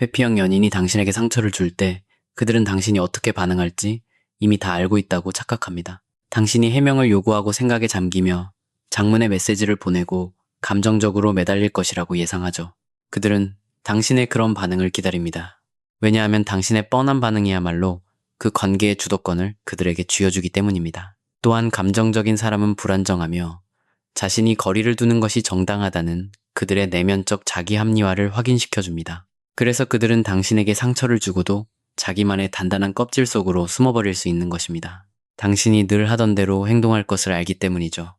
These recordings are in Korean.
회피형 연인이 당신에게 상처를 줄 때 그들은 당신이 어떻게 반응할지 이미 다 알고 있다고 착각합니다. 당신이 해명을 요구하고 생각에 잠기며 장문의 메시지를 보내고 감정적으로 매달릴 것이라고 예상하죠. 그들은 당신의 그런 반응을 기다립니다. 왜냐하면 당신의 뻔한 반응이야말로 그 관계의 주도권을 그들에게 쥐어주기 때문입니다. 또한 감정적인 사람은 불안정하며 자신이 거리를 두는 것이 정당하다는 그들의 내면적 자기 합리화를 확인시켜줍니다. 그래서 그들은 당신에게 상처를 주고도 자기만의 단단한 껍질 속으로 숨어버릴 수 있는 것입니다. 당신이 늘 하던 대로 행동할 것을 알기 때문이죠.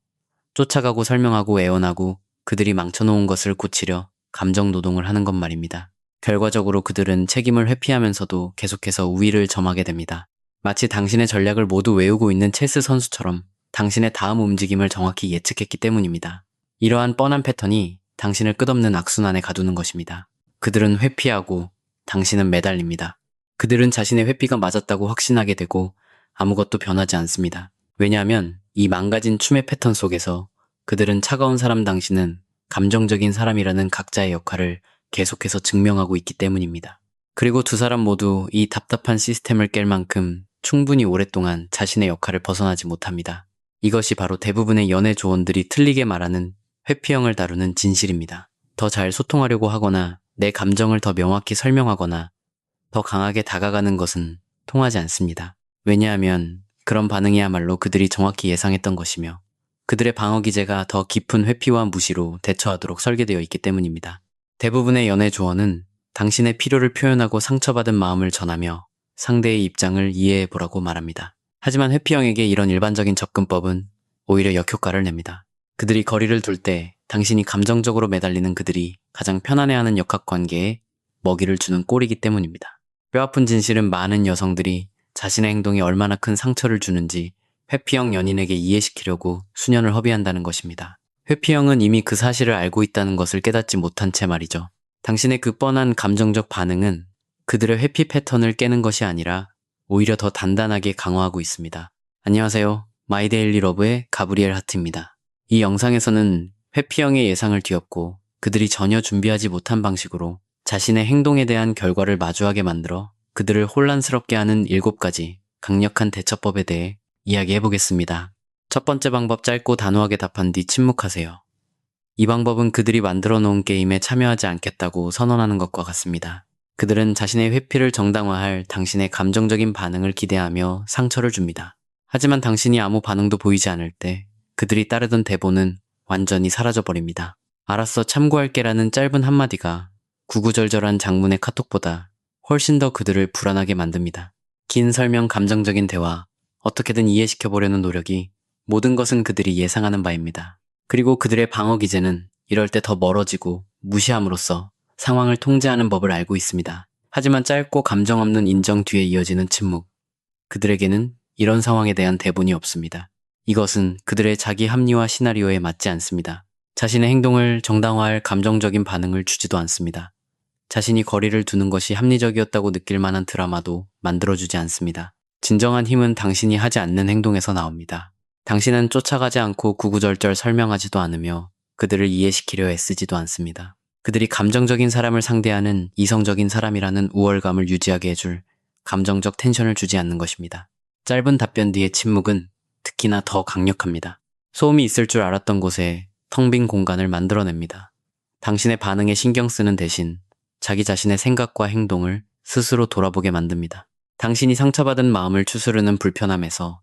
쫓아가고 설명하고 애원하고 그들이 망쳐놓은 것을 고치려 감정 노동을 하는 것 말입니다. 결과적으로 그들은 책임을 회피하면서도 계속해서 우위를 점하게 됩니다. 마치 당신의 전략을 모두 외우고 있는 체스 선수처럼 당신의 다음 움직임을 정확히 예측했기 때문입니다. 이러한 뻔한 패턴이 당신을 끝없는 악순환에 가두는 것입니다. 그들은 회피하고 당신은 매달립니다. 그들은 자신의 회피가 맞았다고 확신하게 되고 아무것도 변하지 않습니다. 왜냐하면 이 망가진 춤의 패턴 속에서 그들은 차가운 사람 당신은 감정적인 사람이라는 각자의 역할을 계속해서 증명하고 있기 때문입니다. 그리고 두 사람 모두 이 답답한 시스템을 깰 만큼 충분히 오랫동안 자신의 역할을 벗어나지 못합니다. 이것이 바로 대부분의 연애 조언들이 틀리게 말하는 회피형을 다루는 진실입니다. 더 잘 소통하려고 하거나 내 감정을 더 명확히 설명하거나 더 강하게 다가가는 것은 통하지 않습니다. 왜냐하면 그런 반응이야말로 그들이 정확히 예상했던 것이며 그들의 방어 기제가 더 깊은 회피와 무시로 대처하도록 설계되어 있기 때문입니다. 대부분의 연애 조언은 당신의 필요를 표현하고 상처받은 마음을 전하며 상대의 입장을 이해해보라고 말합니다. 하지만 회피형에게 이런 일반적인 접근법은 오히려 역효과를 냅니다. 그들이 거리를 둘 때 당신이 감정적으로 매달리는 그들이 가장 편안해하는 역학관계에 먹이를 주는 꼴이기 때문입니다. 뼈아픈 진실은 많은 여성들이 자신의 행동이 얼마나 큰 상처를 주는지 회피형 연인에게 이해시키려고 수년을 허비한다는 것입니다. 회피형은 이미 그 사실을 알고 있다는 것을 깨닫지 못한 채 말이죠. 당신의 그 뻔한 감정적 반응은 그들의 회피 패턴을 깨는 것이 아니라 오히려 더 단단하게 강화하고 있습니다. 안녕하세요. 마이데일리 러브의 가브리엘 하트입니다. 이 영상에서는 회피형의 예상을 뒤엎고 그들이 전혀 준비하지 못한 방식으로 자신의 행동에 대한 결과를 마주하게 만들어 그들을 혼란스럽게 하는 7가지 강력한 대처법에 대해 이야기해보겠습니다. 첫 번째 방법, 짧고 단호하게 답한 뒤 침묵하세요. 이 방법은 그들이 만들어 놓은 게임에 참여하지 않겠다고 선언하는 것과 같습니다. 그들은 자신의 회피를 정당화할 당신의 감정적인 반응을 기대하며 상처를 줍니다. 하지만 당신이 아무 반응도 보이지 않을 때 그들이 따르던 대본은 완전히 사라져버립니다. 알았어, 참고할게라는 짧은 한마디가 구구절절한 장문의 카톡보다 훨씬 더 그들을 불안하게 만듭니다. 긴 설명, 감정적인 대화, 어떻게든 이해시켜보려는 노력이 모든 것은 그들이 예상하는 바입니다. 그리고 그들의 방어 기제는 이럴 때 더 멀어지고 무시함으로써 상황을 통제하는 법을 알고 있습니다. 하지만 짧고 감정 없는 인정 뒤에 이어지는 침묵. 그들에게는 이런 상황에 대한 대본이 없습니다. 이것은 그들의 자기 합리화 시나리오에 맞지 않습니다. 자신의 행동을 정당화할 감정적인 반응을 주지도 않습니다. 자신이 거리를 두는 것이 합리적이었다고 느낄 만한 드라마도 만들어주지 않습니다. 진정한 힘은 당신이 하지 않는 행동에서 나옵니다. 당신은 쫓아가지 않고 구구절절 설명하지도 않으며 그들을 이해시키려 애쓰지도 않습니다. 그들이 감정적인 사람을 상대하는 이성적인 사람이라는 우월감을 유지하게 해줄 감정적 텐션을 주지 않는 것입니다. 짧은 답변 뒤의 침묵은 특히나 더 강력합니다. 소음이 있을 줄 알았던 곳에 텅 빈 공간을 만들어냅니다. 당신의 반응에 신경 쓰는 대신 자기 자신의 생각과 행동을 스스로 돌아보게 만듭니다. 당신이 상처받은 마음을 추스르는 불편함에서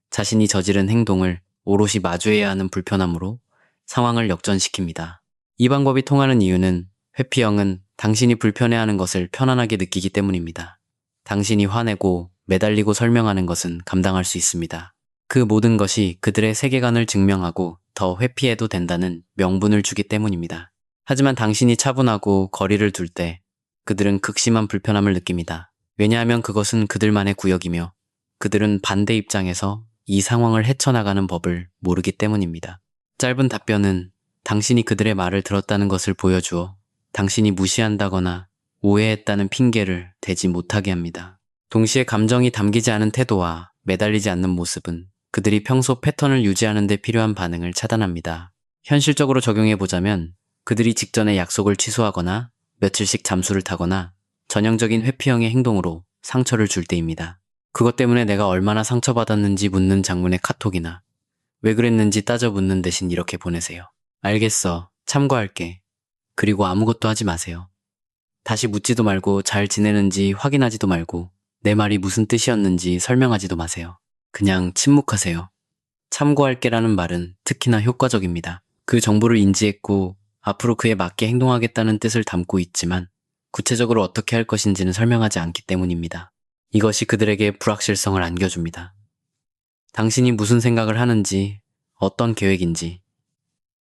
자신이 저지른 행동을 오롯이 마주해야 하는 불편함으로 상황을 역전시킵니다. 이 방법이 통하는 이유는 회피형은 당신이 불편해하는 것을 편안하게 느끼기 때문입니다. 당신이 화내고 매달리고 설명하는 것은 감당할 수 있습니다. 그 모든 것이 그들의 세계관을 증명하고 더 회피해도 된다는 명분을 주기 때문입니다. 하지만 당신이 차분하고 거리를 둘 때 그들은 극심한 불편함을 느낍니다. 왜냐하면 그것은 그들만의 구역이며 그들은 반대 입장에서 이 상황을 헤쳐나가는 법을 모르기 때문입니다. 짧은 답변은 당신이 그들의 말을 들었다는 것을 보여주어 당신이 무시한다거나 오해했다는 핑계를 대지 못하게 합니다. 동시에 감정이 담기지 않은 태도와 매달리지 않는 모습은 그들이 평소 패턴을 유지하는 데 필요한 반응을 차단합니다. 현실적으로 적용해보자면 그들이 직전에 약속을 취소하거나 며칠씩 잠수를 타거나 전형적인 회피형의 행동으로 상처를 줄 때입니다. 그것 때문에 내가 얼마나 상처받았는지 묻는 장문의 카톡이나 왜 그랬는지 따져 묻는 대신 이렇게 보내세요. 알겠어. 참고할게. 그리고 아무것도 하지 마세요. 다시 묻지도 말고 잘 지내는지 확인하지도 말고 내 말이 무슨 뜻이었는지 설명하지도 마세요. 그냥 침묵하세요. 참고할게라는 말은 특히나 효과적입니다. 그 정보를 인지했고 앞으로 그에 맞게 행동하겠다는 뜻을 담고 있지만 구체적으로 어떻게 할 것인지는 설명하지 않기 때문입니다. 이것이 그들에게 불확실성을 안겨줍니다. 당신이 무슨 생각을 하는지, 어떤 계획인지,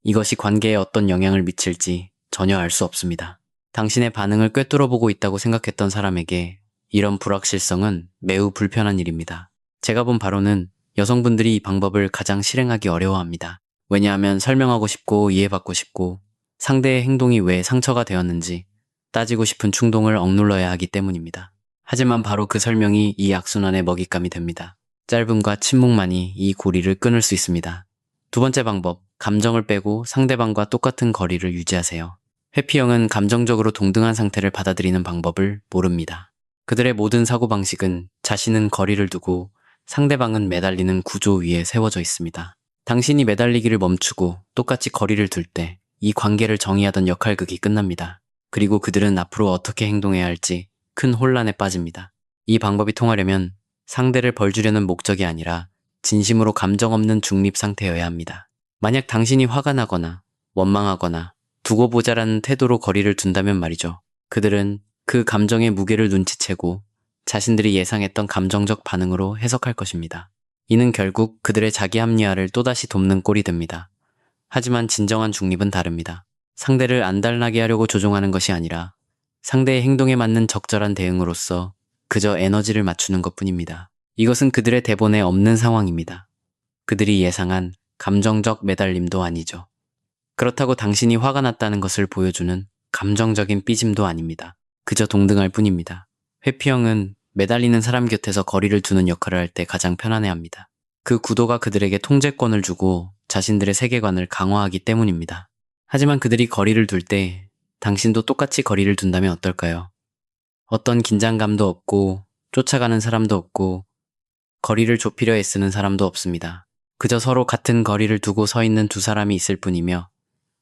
이것이 관계에 어떤 영향을 미칠지 전혀 알 수 없습니다. 당신의 반응을 꿰뚫어보고 있다고 생각했던 사람에게 이런 불확실성은 매우 불편한 일입니다. 제가 본 바로는 여성분들이 이 방법을 가장 실행하기 어려워합니다. 왜냐하면 설명하고 싶고 이해받고 싶고 상대의 행동이 왜 상처가 되었는지 따지고 싶은 충동을 억눌러야 하기 때문입니다. 하지만 바로 그 설명이 이 악순환의 먹잇감이 됩니다. 짧음과 침묵만이 이 고리를 끊을 수 있습니다. 두 번째 방법, 감정을 빼고 상대방과 똑같은 거리를 유지하세요. 회피형은 감정적으로 동등한 상태를 받아들이는 방법을 모릅니다. 그들의 모든 사고방식은 자신은 거리를 두고 상대방은 매달리는 구조 위에 세워져 있습니다. 당신이 매달리기를 멈추고 똑같이 거리를 둘 때 이 관계를 정의하던 역할극이 끝납니다. 그리고 그들은 앞으로 어떻게 행동해야 할지 큰 혼란에 빠집니다. 이 방법이 통하려면 상대를 벌주려는 목적이 아니라 진심으로 감정 없는 중립 상태여야 합니다. 만약 당신이 화가 나거나 원망하거나 두고 보자라는 태도로 거리를 둔다면 말이죠. 그들은 그 감정의 무게를 눈치채고 자신들이 예상했던 감정적 반응으로 해석할 것입니다. 이는 결국 그들의 자기 합리화를 또다시 돕는 꼴이 됩니다. 하지만 진정한 중립은 다릅니다. 상대를 안달나게 하려고 조종하는 것이 아니라 상대의 행동에 맞는 적절한 대응으로서 그저 에너지를 맞추는 것뿐입니다. 이것은 그들의 대본에 없는 상황입니다. 그들이 예상한 감정적 매달림도 아니죠. 그렇다고 당신이 화가 났다는 것을 보여주는 감정적인 삐짐도 아닙니다. 그저 동등할 뿐입니다. 회피형은 매달리는 사람 곁에서 거리를 두는 역할을 할 때 가장 편안해합니다. 그 구도가 그들에게 통제권을 주고 자신들의 세계관을 강화하기 때문입니다. 하지만 그들이 거리를 둘 때 당신도 똑같이 거리를 둔다면 어떨까요? 어떤 긴장감도 없고 쫓아가는 사람도 없고 거리를 좁히려 애쓰는 사람도 없습니다. 그저 서로 같은 거리를 두고 서 있는 두 사람이 있을 뿐이며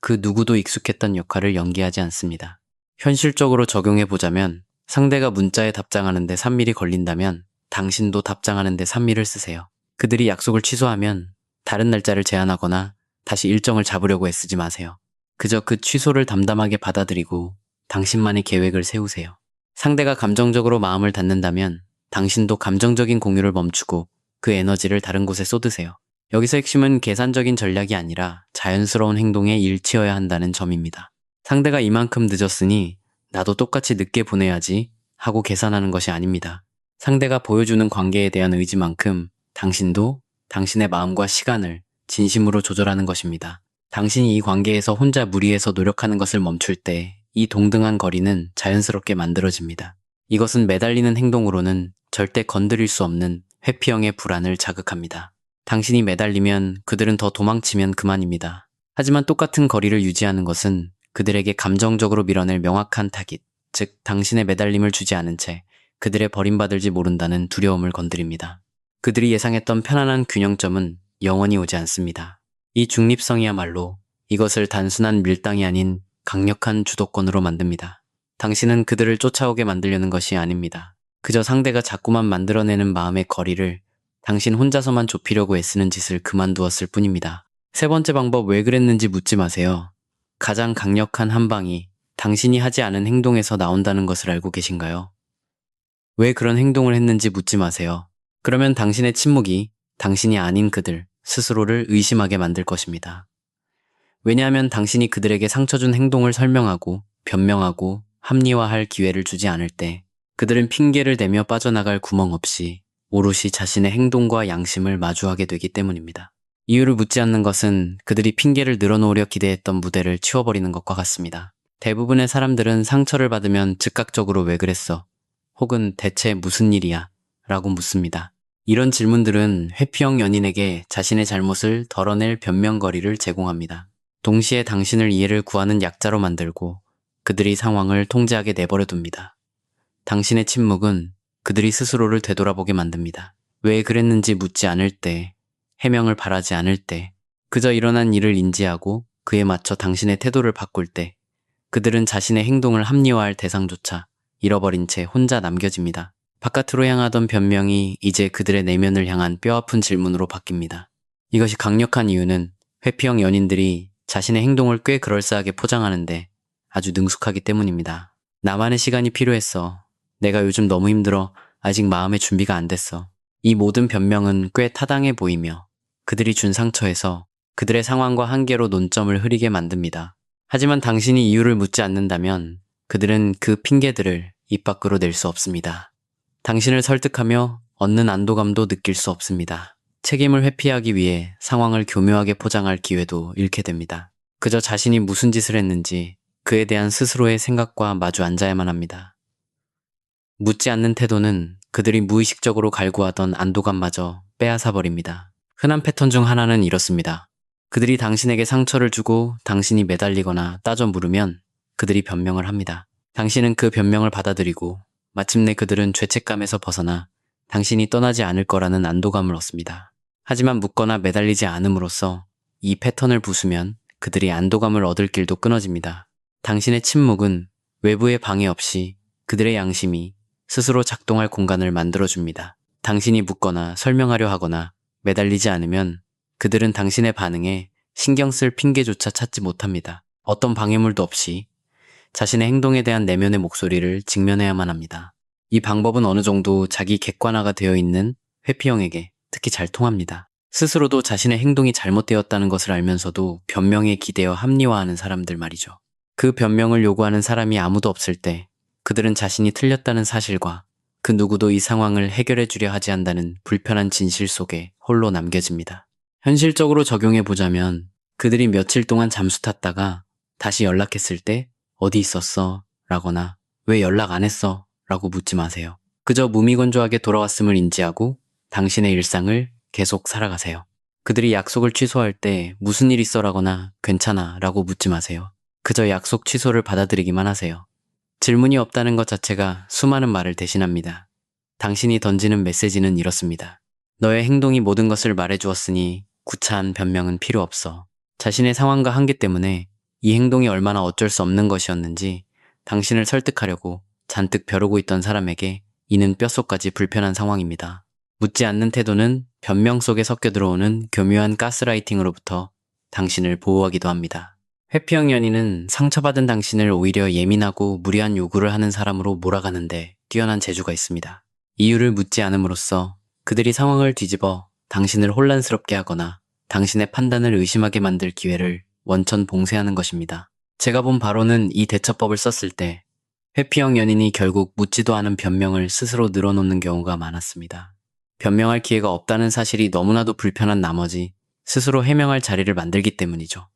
그 누구도 익숙했던 역할을 연기하지 않습니다. 현실적으로 적용해보자면 상대가 문자에 답장하는데 3mm 걸린다면 당신도 답장하는데 3mm를 쓰세요. 그들이 약속을 취소하면 다른 날짜를 제안하거나 다시 일정을 잡으려고 애쓰지 마세요. 그저 그 취소를 담담하게 받아들이고 당신만의 계획을 세우세요. 상대가 감정적으로 마음을 닫는다면 당신도 감정적인 공유를 멈추고 그 에너지를 다른 곳에 쏟으세요. 여기서 핵심은 계산적인 전략이 아니라 자연스러운 행동에 일치어야 한다는 점입니다. 상대가 이만큼 늦었으니 나도 똑같이 늦게 보내야지 하고 계산하는 것이 아닙니다. 상대가 보여주는 관계에 대한 의지만큼 당신도 당신의 마음과 시간을 진심으로 조절하는 것입니다. 당신이 이 관계에서 혼자 무리해서 노력하는 것을 멈출 때 이 동등한 거리는 자연스럽게 만들어집니다. 이것은 매달리는 행동으로는 절대 건드릴 수 없는 회피형의 불안을 자극합니다. 당신이 매달리면 그들은 더 도망치면 그만입니다. 하지만 똑같은 거리를 유지하는 것은 그들에게 감정적으로 밀어낼 명확한 타깃, 즉 당신의 매달림을 주지 않은 채 그들의 버림받을지 모른다는 두려움을 건드립니다. 그들이 예상했던 편안한 균형점은 영원히 오지 않습니다. 이 중립성이야말로 이것을 단순한 밀당이 아닌 강력한 주도권으로 만듭니다. 당신은 그들을 쫓아오게 만들려는 것이 아닙니다. 그저 상대가 자꾸만 만들어내는 마음의 거리를 당신 혼자서만 좁히려고 애쓰는 짓을 그만두었을 뿐입니다. 세 번째 방법, 왜 그랬는지 묻지 마세요. 가장 강력한 한 방이 당신이 하지 않은 행동에서 나온다는 것을 알고 계신가요? 왜 그런 행동을 했는지 묻지 마세요. 그러면 당신의 침묵이 당신이 아닌 그들 스스로를 의심하게 만들 것입니다. 왜냐하면 당신이 그들에게 상처 준 행동을 설명하고 변명하고 합리화할 기회를 주지 않을 때 그들은 핑계를 대며 빠져나갈 구멍 없이 오롯이 자신의 행동과 양심을 마주하게 되기 때문입니다. 이유를 묻지 않는 것은 그들이 핑계를 늘어놓으려 기대했던 무대를 치워버리는 것과 같습니다. 대부분의 사람들은 상처를 받으면 즉각적으로 왜 그랬어? 혹은 대체 무슨 일이야? 라고 묻습니다. 이런 질문들은 회피형 연인에게 자신의 잘못을 덜어낼 변명거리를 제공합니다. 동시에 당신을 이해를 구하는 약자로 만들고 그들이 상황을 통제하게 내버려 둡니다. 당신의 침묵은 그들이 스스로를 되돌아보게 만듭니다. 왜 그랬는지 묻지 않을 때, 해명을 바라지 않을 때, 그저 일어난 일을 인지하고 그에 맞춰 당신의 태도를 바꿀 때, 그들은 자신의 행동을 합리화할 대상조차 잃어버린 채 혼자 남겨집니다. 바깥으로 향하던 변명이 이제 그들의 내면을 향한 뼈아픈 질문으로 바뀝니다. 이것이 강력한 이유는 회피형 연인들이 자신의 행동을 꽤 그럴싸하게 포장하는데 아주 능숙하기 때문입니다. 나만의 시간이 필요했어. 내가 요즘 너무 힘들어. 아직 마음의 준비가 안 됐어. 이 모든 변명은 꽤 타당해 보이며 그들이 준 상처에서 그들의 상황과 한계로 논점을 흐리게 만듭니다. 하지만 당신이 이유를 묻지 않는다면 그들은 그 핑계들을 입 밖으로 낼 수 없습니다. 당신을 설득하며 얻는 안도감도 느낄 수 없습니다. 책임을 회피하기 위해 상황을 교묘하게 포장할 기회도 잃게 됩니다. 그저 자신이 무슨 짓을 했는지 그에 대한 스스로의 생각과 마주 앉아야만 합니다. 묻지 않는 태도는 그들이 무의식적으로 갈구하던 안도감마저 빼앗아버립니다. 흔한 패턴 중 하나는 이렇습니다. 그들이 당신에게 상처를 주고 당신이 매달리거나 따져 물으면 그들이 변명을 합니다. 당신은 그 변명을 받아들이고 마침내 그들은 죄책감에서 벗어나 당신이 떠나지 않을 거라는 안도감을 얻습니다. 하지만 묻거나 매달리지 않음으로써 이 패턴을 부수면 그들이 안도감을 얻을 길도 끊어집니다. 당신의 침묵은 외부의 방해 없이 그들의 양심이 스스로 작동할 공간을 만들어줍니다. 당신이 묻거나 설명하려 하거나 매달리지 않으면 그들은 당신의 반응에 신경 쓸 핑계조차 찾지 못합니다. 어떤 방해물도 없이 자신의 행동에 대한 내면의 목소리를 직면해야만 합니다. 이 방법은 어느 정도 자기 객관화가 되어 있는 회피형에게 특히 잘 통합니다. 스스로도 자신의 행동이 잘못되었다는 것을 알면서도 변명에 기대어 합리화하는 사람들 말이죠. 그 변명을 요구하는 사람이 아무도 없을 때 그들은 자신이 틀렸다는 사실과 그 누구도 이 상황을 해결해 주려 하지 않는다는 불편한 진실 속에 홀로 남겨집니다. 현실적으로 적용해 보자면 그들이 며칠 동안 잠수 탔다가 다시 연락했을 때 어디 있었어? 라거나 왜 연락 안 했어? 라고 묻지 마세요. 그저 무미건조하게 돌아왔음을 인지하고 당신의 일상을 계속 살아가세요. 그들이 약속을 취소할 때 무슨 일 있어? 라거나 괜찮아? 라고 묻지 마세요. 그저 약속 취소를 받아들이기만 하세요. 질문이 없다는 것 자체가 수많은 말을 대신합니다. 당신이 던지는 메시지는 이렇습니다. 너의 행동이 모든 것을 말해주었으니 구차한 변명은 필요 없어. 자신의 상황과 한계 때문에 이 행동이 얼마나 어쩔 수 없는 것이었는지 당신을 설득하려고 잔뜩 벼르고 있던 사람에게 이는 뼛속까지 불편한 상황입니다. 묻지 않는 태도는 변명 속에 섞여 들어오는 교묘한 가스라이팅으로부터 당신을 보호하기도 합니다. 회피형 연인은 상처받은 당신을 오히려 예민하고 무리한 요구를 하는 사람으로 몰아가는데 뛰어난 재주가 있습니다. 이유를 묻지 않음으로써 그들이 상황을 뒤집어 당신을 혼란스럽게 하거나 당신의 판단을 의심하게 만들 기회를 원천 봉쇄하는 것입니다. 제가 본 바로는 이 대처법을 썼을 때 회피형 연인이 결국 묻지도 않은 변명을 스스로 늘어놓는 경우가 많았습니다. 변명할 기회가 없다는 사실이 너무나도 불편한 나머지 스스로 해명할 자리를 만들기 때문이죠.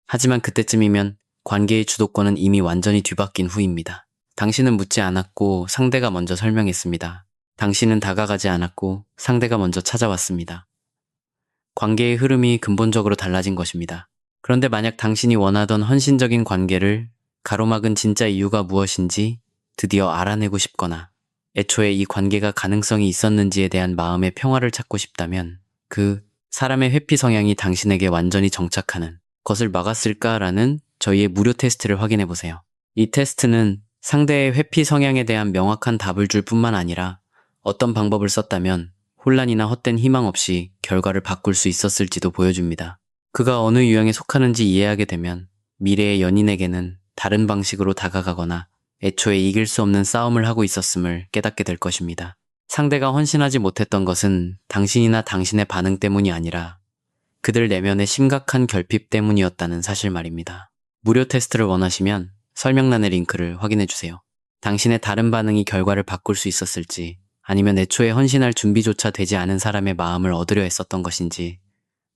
하지만 그때쯤이면 관계의 주도권은 이미 완전히 뒤바뀐 후입니다. 당신은 묻지 않았고 상대가 먼저 설명했습니다. 당신은 다가가지 않았고 상대가 먼저 찾아왔습니다. 관계의 흐름이 근본적으로 달라진 것입니다. 그런데 만약 당신이 원하던 헌신적인 관계를 가로막은 진짜 이유가 무엇인지 드디어 알아내고 싶거나 애초에 이 관계가 가능성이 있었는지에 대한 마음의 평화를 찾고 싶다면 그 사람의 회피 성향이 당신에게 완전히 정착하는 것을 막았을까라는 저희의 무료 테스트를 확인해 보세요. 이 테스트는 상대의 회피 성향에 대한 명확한 답을 줄 뿐만 아니라 어떤 방법을 썼다면 혼란이나 헛된 희망 없이 결과를 바꿀 수 있었을지도 보여줍니다. 그가 어느 유형에 속하는지 이해하게 되면 미래의 연인에게는 다른 방식으로 다가가거나 애초에 이길 수 없는 싸움을 하고 있었음을 깨닫게 될 것입니다. 상대가 헌신하지 못했던 것은 당신이나 당신의 반응 때문이 아니라 그들 내면의 심각한 결핍 때문이었다는 사실 말입니다. 무료 테스트를 원하시면 설명란의 링크를 확인해주세요. 당신의 다른 반응이 결과를 바꿀 수 있었을지 아니면 애초에 헌신할 준비조차 되지 않은 사람의 마음을 얻으려 했었던 것인지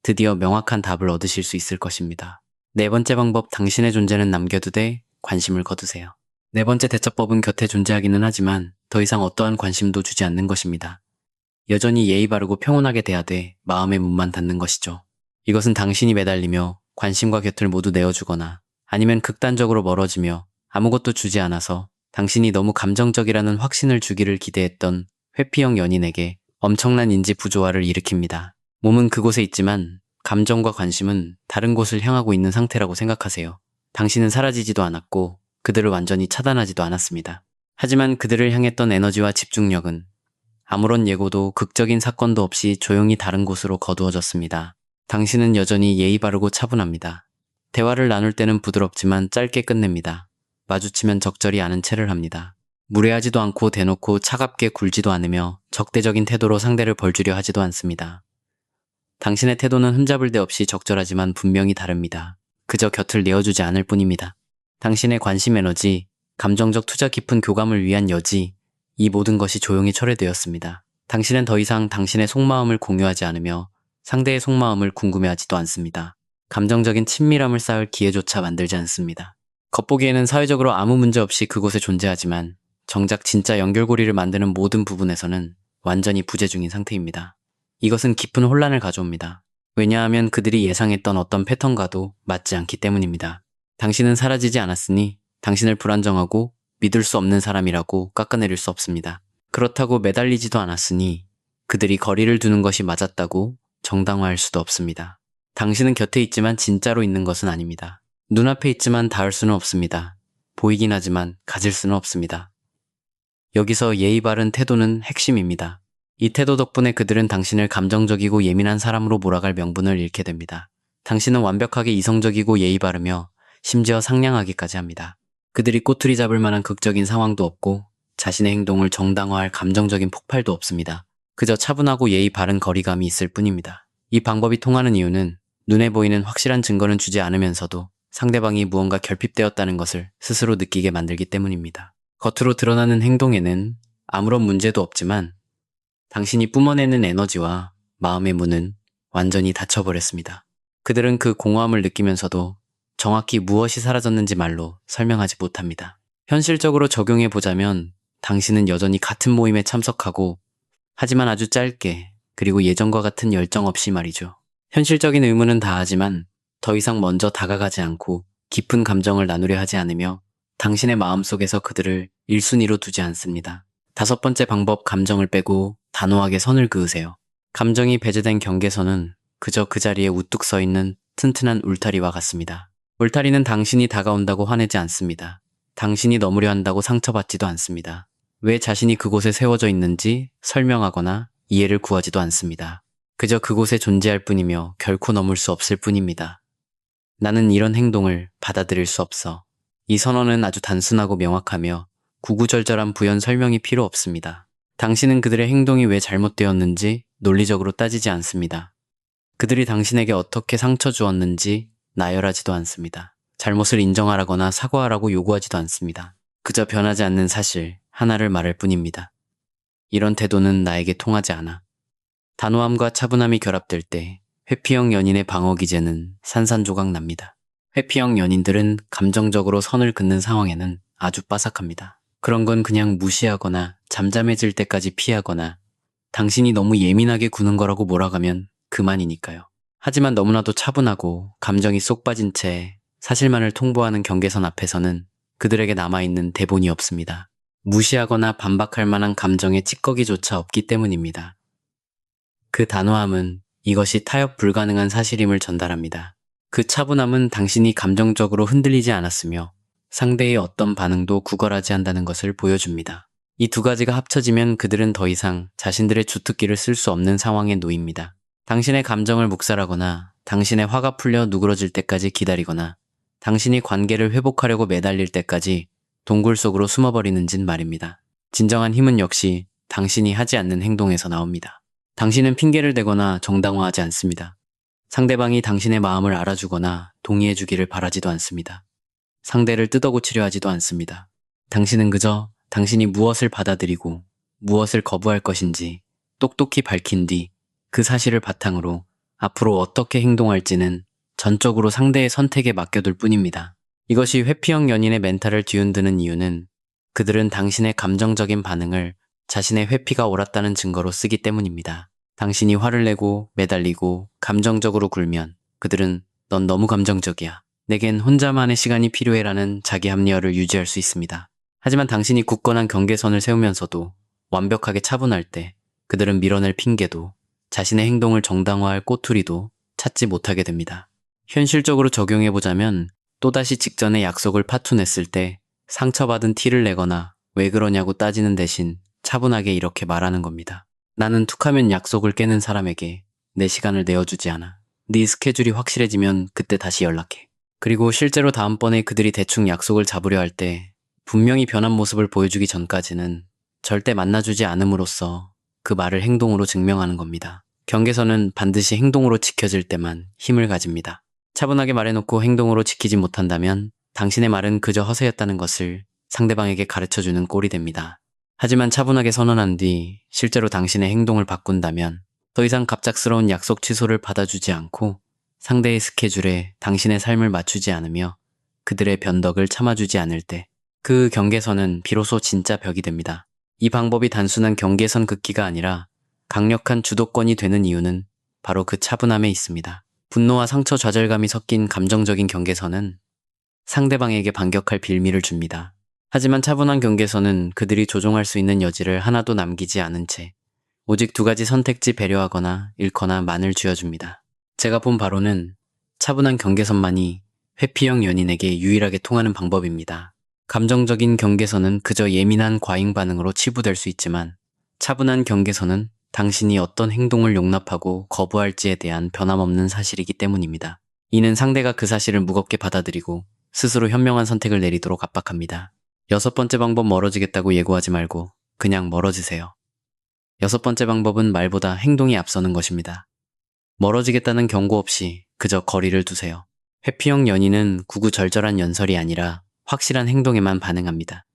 드디어 명확한 답을 얻으실 수 있을 것입니다. 네 번째 방법, 당신의 존재는 남겨두되 관심을 거두세요. 네 번째 대처법은 곁에 존재하기는 하지만 더 이상 어떠한 관심도 주지 않는 것입니다. 여전히 예의 바르고 평온하게 대하되 마음의 문만 닫는 것이죠. 이것은 당신이 매달리며 관심과 곁을 모두 내어주거나 아니면 극단적으로 멀어지며 아무것도 주지 않아서 당신이 너무 감정적이라는 확신을 주기를 기대했던 회피형 연인에게 엄청난 인지 부조화를 일으킵니다. 몸은 그곳에 있지만 감정과 관심은 다른 곳을 향하고 있는 상태라고 생각하세요. 당신은 사라지지도 않았고 그들을 완전히 차단하지도 않았습니다. 하지만 그들을 향했던 에너지와 집중력은 아무런 예고도 극적인 사건도 없이 조용히 다른 곳으로 거두어졌습니다. 당신은 여전히 예의 바르고 차분합니다. 대화를 나눌 때는 부드럽지만 짧게 끝냅니다. 마주치면 적절히 아는 체를 합니다. 무례하지도 않고 대놓고 차갑게 굴지도 않으며 적대적인 태도로 상대를 벌주려 하지도 않습니다. 당신의 태도는 흠잡을 데 없이 적절하지만 분명히 다릅니다. 그저 곁을 내어주지 않을 뿐입니다. 당신의 관심 에너지, 감정적 투자 깊은 교감을 위한 여지, 이 모든 것이 조용히 철회되었습니다. 당신은 더 이상 당신의 속마음을 공유하지 않으며 상대의 속마음을 궁금해하지도 않습니다. 감정적인 친밀함을 쌓을 기회조차 만들지 않습니다. 겉보기에는 사회적으로 아무 문제 없이 그곳에 존재하지만 정작 진짜 연결고리를 만드는 모든 부분에서는 완전히 부재 중인 상태입니다. 이것은 깊은 혼란을 가져옵니다. 왜냐하면 그들이 예상했던 어떤 패턴과도 맞지 않기 때문입니다. 당신은 사라지지 않았으니 당신을 불안정하고 믿을 수 없는 사람이라고 깎아내릴 수 없습니다. 그렇다고 매달리지도 않았으니 그들이 거리를 두는 것이 맞았다고 정당화할 수도 없습니다. 당신은 곁에 있지만 진짜로 있는 것은 아닙니다. 눈앞에 있지만 닿을 수는 없습니다. 보이긴 하지만 가질 수는 없습니다. 여기서 예의 바른 태도는 핵심입니다. 이 태도 덕분에 그들은 당신을 감정적이고 예민한 사람으로 몰아갈 명분을 잃게 됩니다. 당신은 완벽하게 이성적이고 예의 바르며 심지어 상냥하기까지 합니다. 그들이 꼬투리 잡을 만한 극적인 상황도 없고 자신의 행동을 정당화할 감정적인 폭발도 없습니다. 그저 차분하고 예의 바른 거리감이 있을 뿐입니다. 이 방법이 통하는 이유는 눈에 보이는 확실한 증거는 주지 않으면서도 상대방이 무언가 결핍되었다는 것을 스스로 느끼게 만들기 때문입니다. 겉으로 드러나는 행동에는 아무런 문제도 없지만 당신이 뿜어내는 에너지와 마음의 문은 완전히 닫혀버렸습니다. 그들은 그 공허함을 느끼면서도 정확히 무엇이 사라졌는지 말로 설명하지 못합니다. 현실적으로 적용해보자면 당신은 여전히 같은 모임에 참석하고 하지만 아주 짧게 그리고 예전과 같은 열정 없이 말이죠. 현실적인 의무는 다하지만 더 이상 먼저 다가가지 않고 깊은 감정을 나누려 하지 않으며 당신의 마음속에서 그들을 1순위로 두지 않습니다. 5번째 방법, 감정을 빼고 단호하게 선을 그으세요. 감정이 배제된 경계선은 그저 그 자리에 우뚝 서 있는 튼튼한 울타리와 같습니다. 울타리는 당신이 다가온다고 화내지 않습니다. 당신이 넘으려 한다고 상처받지도 않습니다. 왜 자신이 그곳에 세워져 있는지 설명하거나 이해를 구하지도 않습니다. 그저 그곳에 존재할 뿐이며 결코 넘을 수 없을 뿐입니다. 나는 이런 행동을 받아들일 수 없어. 이 선언은 아주 단순하고 명확하며 구구절절한 부연 설명이 필요 없습니다. 당신은 그들의 행동이 왜 잘못되었는지 논리적으로 따지지 않습니다. 그들이 당신에게 어떻게 상처 주었는지 나열하지도 않습니다. 잘못을 인정하라거나 사과하라고 요구하지도 않습니다. 그저 변하지 않는 사실 하나를 말할 뿐입니다. 이런 태도는 나에게 통하지 않아. 단호함과 차분함이 결합될 때 회피형 연인의 방어 기제는 산산조각 납니다. 회피형 연인들은 감정적으로 선을 긋는 상황에는 아주 빠삭합니다. 그런 건 그냥 무시하거나 잠잠해질 때까지 피하거나 당신이 너무 예민하게 구는 거라고 몰아가면 그만이니까요. 하지만 너무나도 차분하고 감정이 쏙 빠진 채 사실만을 통보하는 경계선 앞에서는 그들에게 남아있는 대본이 없습니다. 무시하거나 반박할 만한 감정의 찌꺼기조차 없기 때문입니다. 그 단호함은 이것이 타협 불가능한 사실임을 전달합니다. 그 차분함은 당신이 감정적으로 흔들리지 않았으며 상대의 어떤 반응도 구걸하지 않는다는 것을 보여줍니다. 이 두 가지가 합쳐지면 그들은 더 이상 자신들의 주특기를 쓸 수 없는 상황에 놓입니다. 당신의 감정을 묵살하거나 당신의 화가 풀려 누그러질 때까지 기다리거나 당신이 관계를 회복하려고 매달릴 때까지 동굴 속으로 숨어버리는 짓 말입니다. 진정한 힘은 역시 당신이 하지 않는 행동에서 나옵니다. 당신은 핑계를 대거나 정당화하지 않습니다. 상대방이 당신의 마음을 알아주거나 동의해주기를 바라지도 않습니다. 상대를 뜯어고치려 하지도 않습니다. 당신은 그저 당신이 무엇을 받아들이고 무엇을 거부할 것인지 똑똑히 밝힌 뒤 그 사실을 바탕으로 앞으로 어떻게 행동할지는 전적으로 상대의 선택에 맡겨둘 뿐입니다. 이것이 회피형 연인의 멘탈을 뒤흔드는 이유는 그들은 당신의 감정적인 반응을 자신의 회피가 옳았다는 증거로 쓰기 때문입니다. 당신이 화를 내고 매달리고 감정적으로 굴면 그들은 넌 너무 감정적이야. 내겐 혼자만의 시간이 필요해라는 자기 합리화를 유지할 수 있습니다. 하지만 당신이 굳건한 경계선을 세우면서도 완벽하게 차분할 때 그들은 밀어낼 핑계도 자신의 행동을 정당화할 꼬투리도 찾지 못하게 됩니다. 현실적으로 적용해보자면 또다시 직전에 약속을 파투냈을 때 상처받은 티를 내거나 왜 그러냐고 따지는 대신 차분하게 이렇게 말하는 겁니다. 나는 툭하면 약속을 깨는 사람에게 내 시간을 내어주지 않아. 네 스케줄이 확실해지면 그때 다시 연락해. 그리고 실제로 다음번에 그들이 대충 약속을 잡으려 할 때 분명히 변한 모습을 보여주기 전까지는 절대 만나주지 않음으로써 그 말을 행동으로 증명하는 겁니다. 경계선은 반드시 행동으로 지켜질 때만 힘을 가집니다. 차분하게 말해놓고 행동으로 지키지 못한다면 당신의 말은 그저 허세였다는 것을 상대방에게 가르쳐주는 꼴이 됩니다. 하지만 차분하게 선언한 뒤 실제로 당신의 행동을 바꾼다면 더 이상 갑작스러운 약속 취소를 받아주지 않고 상대의 스케줄에 당신의 삶을 맞추지 않으며 그들의 변덕을 참아주지 않을 때 그 경계선은 비로소 진짜 벽이 됩니다. 이 방법이 단순한 경계선 긋기가 아니라 강력한 주도권이 되는 이유는 바로 그 차분함에 있습니다. 분노와 상처 좌절감이 섞인 감정적인 경계선은 상대방에게 반격할 빌미를 줍니다. 하지만 차분한 경계선은 그들이 조종할 수 있는 여지를 하나도 남기지 않은 채 오직 두 가지 선택지 배려하거나 잃거나 만을 쥐어줍니다. 제가 본 바로는 차분한 경계선만이 회피형 연인에게 유일하게 통하는 방법입니다. 감정적인 경계선은 그저 예민한 과잉 반응으로 치부될 수 있지만 차분한 경계선은 당신이 어떤 행동을 용납하고 거부할지에 대한 변함없는 사실이기 때문입니다. 이는 상대가 그 사실을 무겁게 받아들이고 스스로 현명한 선택을 내리도록 압박합니다. 6번째 방법 멀어지겠다고 예고하지 말고 그냥 멀어지세요. 6번째 방법은 말보다 행동이 앞서는 것입니다. 멀어지겠다는 경고 없이 그저 거리를 두세요. 회피형 연인은 구구절절한 연설이 아니라 확실한 행동에만 반응합니다.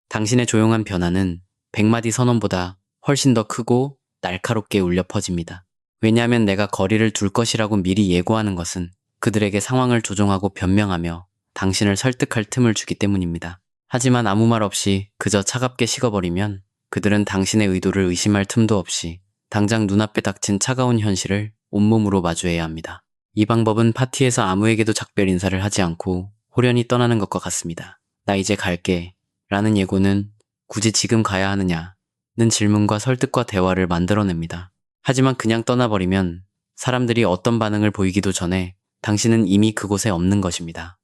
당신의 조용한 변화는 100마디 선언보다 훨씬 더 크고 날카롭게 울려 퍼집니다. 왜냐하면 내가 거리를 둘 것이라고 미리 예고하는 것은 그들에게 상황을 조종하고 변명하며 당신을 설득할 틈을 주기 때문입니다. 하지만 아무 말 없이 그저 차갑게 식어버리면 그들은 당신의 의도를 의심할 틈도 없이 당장 눈앞에 닥친 차가운 현실을 온몸으로 마주해야 합니다. 이 방법은 파티에서 아무에게도 작별 인사를 하지 않고 호련히 떠나는 것과 같습니다. 나 이제 갈게 라는 예고는 굳이 지금 가야 하느냐는 질문과 설득과 대화를 만들어냅니다. 하지만 그냥 떠나버리면 사람들이 어떤 반응을 보이기도 전에 당신은 이미 그곳에 없는 것입니다.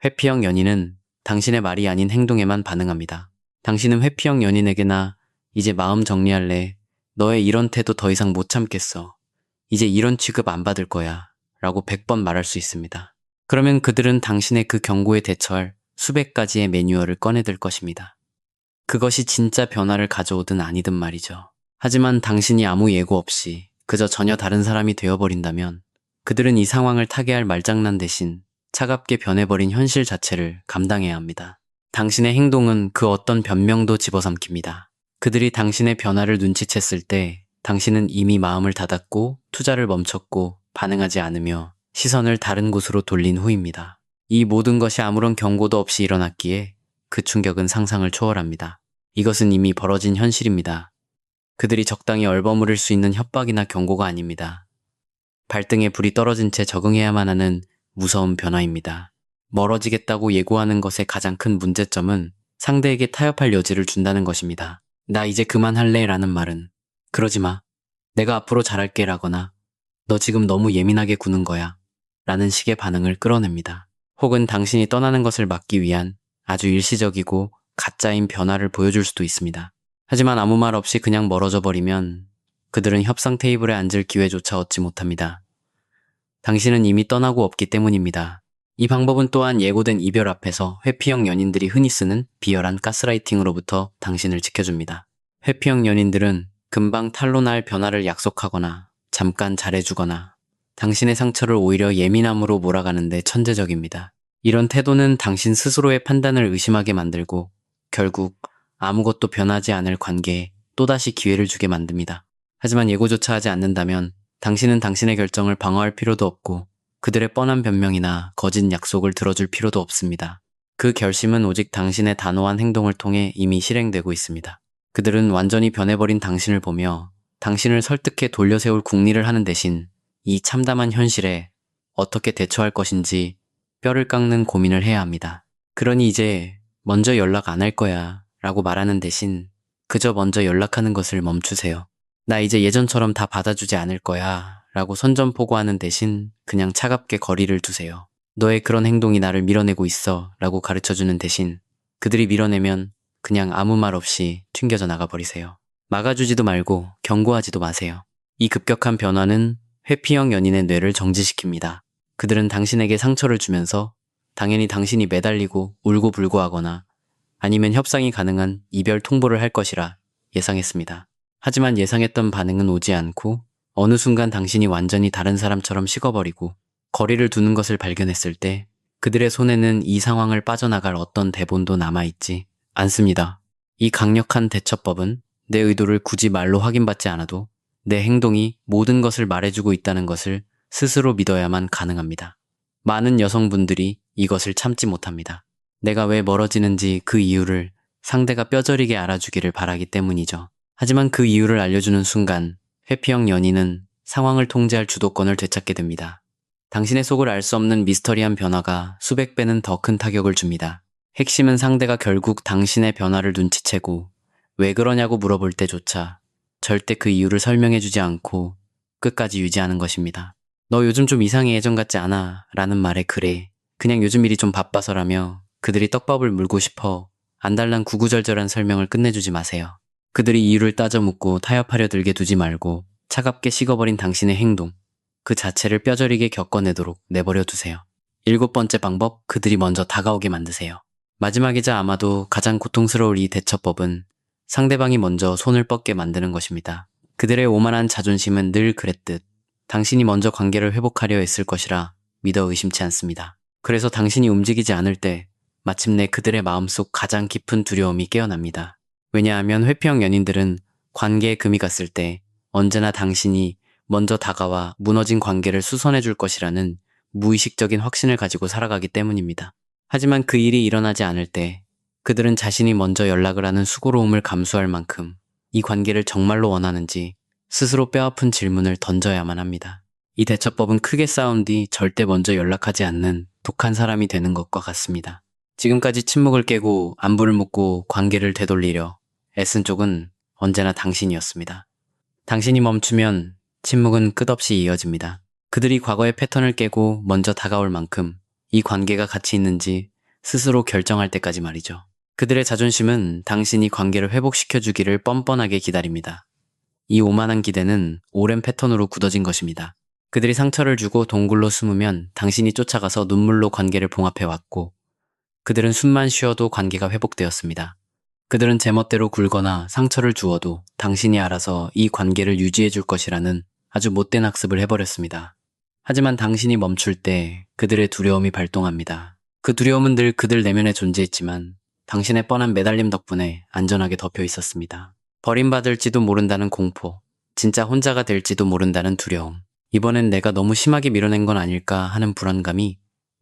회피형 연인은 당신의 말이 아닌 행동에만 반응합니다. 당신은 회피형 연인에게나 이제 마음 정리할래. 너의 이런 태도 더 이상 못 참겠어. 이제 이런 취급 안 받을 거야. 라고 100번 말할 수 있습니다. 그러면 그들은 당신의 그 경고에 대처할 수백 가지의 매뉴얼을 꺼내들 것입니다. 그것이 진짜 변화를 가져오든 아니든 말이죠. 하지만 당신이 아무 예고 없이 그저 전혀 다른 사람이 되어버린다면 그들은 이 상황을 타개할 말장난 대신 차갑게 변해버린 현실 자체를 감당해야 합니다. 당신의 행동은 그 어떤 변명도 집어삼킵니다. 그들이 당신의 변화를 눈치챘을 때 당신은 이미 마음을 닫았고 투자를 멈췄고 반응하지 않으며 시선을 다른 곳으로 돌린 후입니다. 이 모든 것이 아무런 경고도 없이 일어났기에 그 충격은 상상을 초월합니다. 이것은 이미 벌어진 현실입니다. 그들이 적당히 얼버무릴 수 있는 협박이나 경고가 아닙니다. 발등에 불이 떨어진 채 적응해야만 하는 무서운 변화입니다. 멀어지겠다고 예고하는 것의 가장 큰 문제점은 상대에게 타협할 여지를 준다는 것입니다. 나 이제 그만할래 라는 말은 그러지 마. 내가 앞으로 잘할게 라거나 너 지금 너무 예민하게 구는 거야 라는 식의 반응을 끌어냅니다. 혹은 당신이 떠나는 것을 막기 위한 아주 일시적이고 가짜인 변화를 보여줄 수도 있습니다. 하지만 아무 말 없이 그냥 멀어져 버리면 그들은 협상 테이블에 앉을 기회조차 얻지 못합니다. 당신은 이미 떠나고 없기 때문입니다. 이 방법은 또한 예고된 이별 앞에서 회피형 연인들이 흔히 쓰는 비열한 가스라이팅으로부터 당신을 지켜줍니다. 회피형 연인들은 금방 탄로날 변화를 약속하거나 잠깐 잘해주거나 당신의 상처를 오히려 예민함으로 몰아가는데 천재적입니다. 이런 태도는 당신 스스로의 판단을 의심하게 만들고 결국 아무것도 변하지 않을 관계에 또다시 기회를 주게 만듭니다. 하지만 예고조차 하지 않는다면 당신은 당신의 결정을 방어할 필요도 없고 그들의 뻔한 변명이나 거짓 약속을 들어줄 필요도 없습니다. 그 결심은 오직 당신의 단호한 행동을 통해 이미 실행되고 있습니다. 그들은 완전히 변해버린 당신을 보며 당신을 설득해 돌려세울 궁리를 하는 대신 이 참담한 현실에 어떻게 대처할 것인지 뼈를 깎는 고민을 해야 합니다. 그러니 이제 먼저 연락 안 할 거야 라고 말하는 대신 그저 먼저 연락하는 것을 멈추세요. 나 이제 예전처럼 다 받아주지 않을 거야 라고 선전포고하는 대신 그냥 차갑게 거리를 두세요. 너의 그런 행동이 나를 밀어내고 있어 라고 가르쳐주는 대신 그들이 밀어내면 그냥 아무 말 없이 튕겨져 나가버리세요. 막아주지도 말고 경고하지도 마세요. 이 급격한 변화는 회피형 연인의 뇌를 정지시킵니다. 그들은 당신에게 상처를 주면서 당연히 당신이 매달리고 울고불고 하거나 아니면 협상이 가능한 이별 통보를 할 것이라 예상했습니다. 하지만 예상했던 반응은 오지 않고 어느 순간 당신이 완전히 다른 사람처럼 식어버리고 거리를 두는 것을 발견했을 때 그들의 손에는 이 상황을 빠져나갈 어떤 대본도 남아있지 않습니다. 이 강력한 대처법은 내 의도를 굳이 말로 확인받지 않아도 내 행동이 모든 것을 말해주고 있다는 것을 스스로 믿어야만 가능합니다. 많은 여성분들이 이것을 참지 못합니다. 내가 왜 멀어지는지 그 이유를 상대가 뼈저리게 알아주기를 바라기 때문이죠. 하지만 그 이유를 알려주는 순간 회피형 연인은 상황을 통제할 주도권을 되찾게 됩니다. 당신의 속을 알 수 없는 미스터리한 변화가 수백 배는 더 큰 타격을 줍니다. 핵심은 상대가 결국 당신의 변화를 눈치채고 왜 그러냐고 물어볼 때조차 절대 그 이유를 설명해주지 않고 끝까지 유지하는 것입니다. 너 요즘 좀 이상해 예전 같지 않아 라는 말에 그래 그냥 요즘 일이 좀 바빠서라며 그들이 떡밥을 물고 싶어 안달난 구구절절한 설명을 끝내주지 마세요. 그들이 이유를 따져 묻고 타협하려 들게 두지 말고 차갑게 식어버린 당신의 행동 그 자체를 뼈저리게 겪어내도록 내버려 두세요. 7번째 방법, 그들이 먼저 다가오게 만드세요. 마지막이자 아마도 가장 고통스러울 이 대처법은 상대방이 먼저 손을 뻗게 만드는 것입니다. 그들의 오만한 자존심은 늘 그랬듯 당신이 먼저 관계를 회복하려 했을 것이라 믿어 의심치 않습니다. 그래서 당신이 움직이지 않을 때 마침내 그들의 마음속 가장 깊은 두려움이 깨어납니다. 왜냐하면 회피형 연인들은 관계에 금이 갔을 때 언제나 당신이 먼저 다가와 무너진 관계를 수선해 줄 것이라는 무의식적인 확신을 가지고 살아가기 때문입니다. 하지만 그 일이 일어나지 않을 때 그들은 자신이 먼저 연락을 하는 수고로움을 감수할 만큼 이 관계를 정말로 원하는지 스스로 뼈아픈 질문을 던져야만 합니다. 이 대처법은 크게 싸운 뒤 절대 먼저 연락하지 않는 독한 사람이 되는 것과 같습니다. 지금까지 침묵을 깨고 안부를 묻고 관계를 되돌리려 애쓴 쪽은 언제나 당신이었습니다. 당신이 멈추면 침묵은 끝없이 이어집니다. 그들이 과거의 패턴을 깨고 먼저 다가올 만큼 이 관계가 가치 있는지 스스로 결정할 때까지 말이죠. 그들의 자존심은 당신이 관계를 회복시켜주기를 뻔뻔하게 기다립니다. 이 오만한 기대는 오랜 패턴으로 굳어진 것입니다. 그들이 상처를 주고 동굴로 숨으면 당신이 쫓아가서 눈물로 관계를 봉합해왔고 그들은 숨만 쉬어도 관계가 회복되었습니다. 그들은 제멋대로 굴거나 상처를 주어도 당신이 알아서 이 관계를 유지해 줄 것이라는 아주 못된 학습을 해버렸습니다. 하지만 당신이 멈출 때 그들의 두려움이 발동합니다. 그 두려움은 늘 그들 내면에 존재했지만 당신의 뻔한 매달림 덕분에 안전하게 덮여 있었습니다. 버림받을지도 모른다는 공포, 진짜 혼자가 될지도 모른다는 두려움, 이번엔 내가 너무 심하게 밀어낸 건 아닐까 하는 불안감이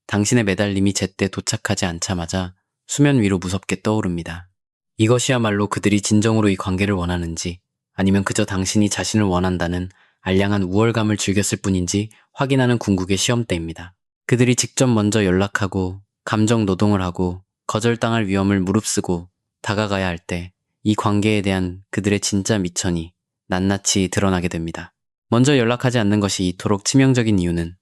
당신의 매달림이 제때 도착하지 않자마자 수면 위로 무섭게 떠오릅니다. 이것이야말로 그들이 진정으로 이 관계를 원하는지 아니면 그저 당신이 자신을 원한다는 알량한 우월감을 즐겼을 뿐인지 확인하는 궁극의 시험대입니다. 그들이 직접 먼저 연락하고 감정 노동을 하고 거절당할 위험을 무릅쓰고 다가가야 할 때 이 관계에 대한 그들의 진짜 미천이 낱낱이 드러나게 됩니다. 먼저 연락하지 않는 것이 이토록 치명적인 이유는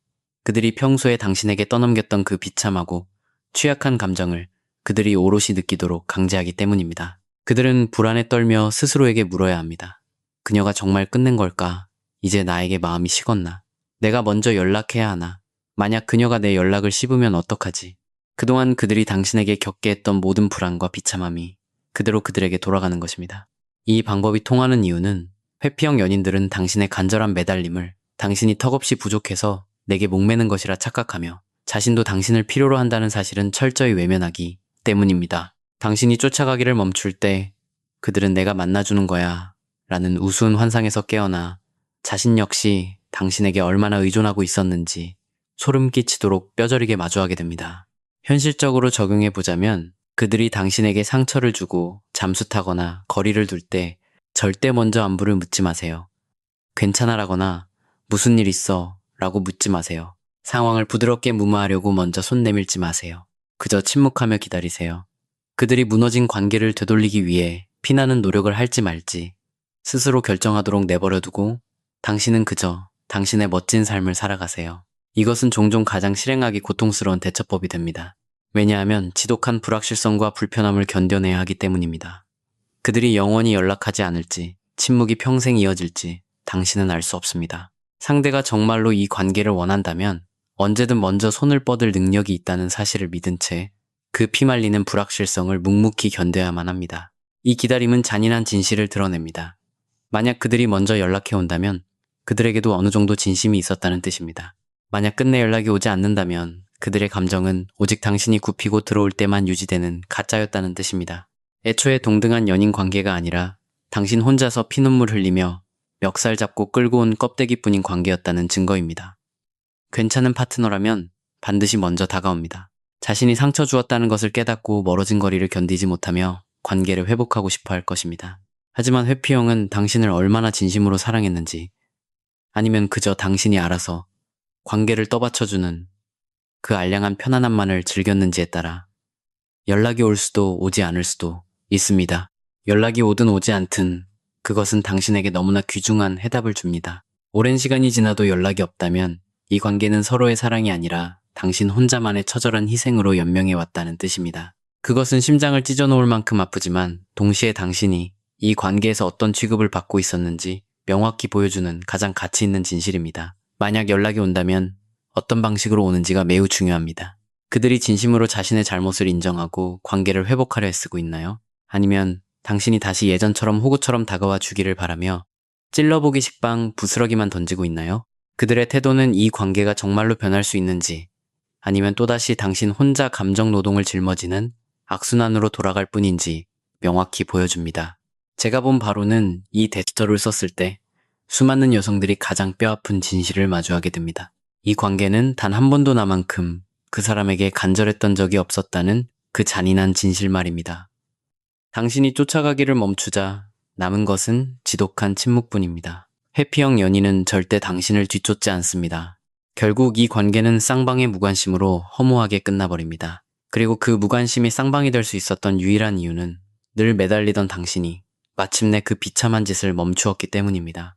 그들이 평소에 당신에게 떠넘겼던 그 비참하고 취약한 감정을 그들이 오롯이 느끼도록 강제하기 때문입니다. 그들은 불안에 떨며 스스로에게 물어야 합니다. 그녀가 정말 끝낸 걸까? 이제 나에게 마음이 식었나? 내가 먼저 연락해야 하나? 만약 그녀가 내 연락을 씹으면 어떡하지? 그동안 그들이 당신에게 겪게 했던 모든 불안과 비참함이 그대로 그들에게 돌아가는 것입니다. 이 방법이 통하는 이유는 회피형 연인들은 당신의 간절한 매달림을 당신이 턱없이 부족해서 내게 목매는 것이라 착각하며 자신도 당신을 필요로 한다는 사실은 철저히 외면하기 때문입니다. 당신이 쫓아가기를 멈출 때 그들은 내가 만나주는 거야 라는 우스운 환상에서 깨어나 자신 역시 당신에게 얼마나 의존하고 있었는지 소름 끼치도록 뼈저리게 마주하게 됩니다. 현실적으로 적용해보자면 그들이 당신에게 상처를 주고 잠수 타거나 거리를 둘 때 절대 먼저 안부를 묻지 마세요. 괜찮아 라거나 무슨 일 있어 라고 묻지 마세요. 상황을 부드럽게 무마하려고 먼저 손 내밀지 마세요. 그저 침묵하며 기다리세요. 그들이 무너진 관계를 되돌리기 위해 피나는 노력을 할지 말지 스스로 결정하도록 내버려두고 당신은 그저 당신의 멋진 삶을 살아가세요. 이것은 종종 가장 실행하기 고통스러운 대처법이 됩니다. 왜냐하면 지독한 불확실성과 불편함을 견뎌내야 하기 때문입니다. 그들이 영원히 연락하지 않을지, 침묵이 평생 이어질지 당신은 알 수 없습니다. 상대가 정말로 이 관계를 원한다면 언제든 먼저 손을 뻗을 능력이 있다는 사실을 믿은 채 그 피말리는 불확실성을 묵묵히 견뎌야만 합니다. 이 기다림은 잔인한 진실을 드러냅니다. 만약 그들이 먼저 연락해 온다면 그들에게도 어느 정도 진심이 있었다는 뜻입니다. 만약 끝내 연락이 오지 않는다면 그들의 감정은 오직 당신이 굽히고 들어올 때만 유지되는 가짜였다는 뜻입니다. 애초에 동등한 연인 관계가 아니라 당신 혼자서 피눈물 흘리며 멱살 잡고 끌고 온 껍데기뿐인 관계였다는 증거입니다. 괜찮은 파트너라면 반드시 먼저 다가옵니다. 자신이 상처 주었다는 것을 깨닫고 멀어진 거리를 견디지 못하며 관계를 회복하고 싶어 할 것입니다. 하지만 회피형은 당신을 얼마나 진심으로 사랑했는지 아니면 그저 당신이 알아서 관계를 떠받쳐주는 그 알량한 편안함만을 즐겼는지에 따라 연락이 올 수도 오지 않을 수도 있습니다. 연락이 오든 오지 않든 그것은 당신에게 너무나 귀중한 해답을 줍니다. 오랜 시간이 지나도 연락이 없다면 이 관계는 서로의 사랑이 아니라 당신 혼자만의 처절한 희생으로 연명해 왔다는 뜻입니다. 그것은 심장을 찢어놓을 만큼 아프지만 동시에 당신이 이 관계에서 어떤 취급을 받고 있었는지 명확히 보여주는 가장 가치 있는 진실입니다. 만약 연락이 온다면 어떤 방식으로 오는지가 매우 중요합니다. 그들이 진심으로 자신의 잘못을 인정하고 관계를 회복하려 애쓰고 있나요? 아니면 당신이 다시 예전처럼 호구처럼 다가와 주기를 바라며 찔러보기 식빵 부스러기만 던지고 있나요? 그들의 태도는 이 관계가 정말로 변할 수 있는지 아니면 또다시 당신 혼자 감정 노동을 짊어지는 악순환으로 돌아갈 뿐인지 명확히 보여줍니다. 제가 본 바로는 이 대처를 썼을 때 수많은 여성들이 가장 뼈아픈 진실을 마주하게 됩니다. 이 관계는 단 한 번도 나만큼 그 사람에게 간절했던 적이 없었다는 그 잔인한 진실 말입니다. 당신이 쫓아가기를 멈추자 남은 것은 지독한 침묵뿐입니다. 회피형 연인은 절대 당신을 뒤쫓지 않습니다. 결국 이 관계는 쌍방의 무관심으로 허무하게 끝나버립니다. 그리고 그 무관심이 쌍방이 될 수 있었던 유일한 이유는 늘 매달리던 당신이 마침내 그 비참한 짓을 멈추었기 때문입니다.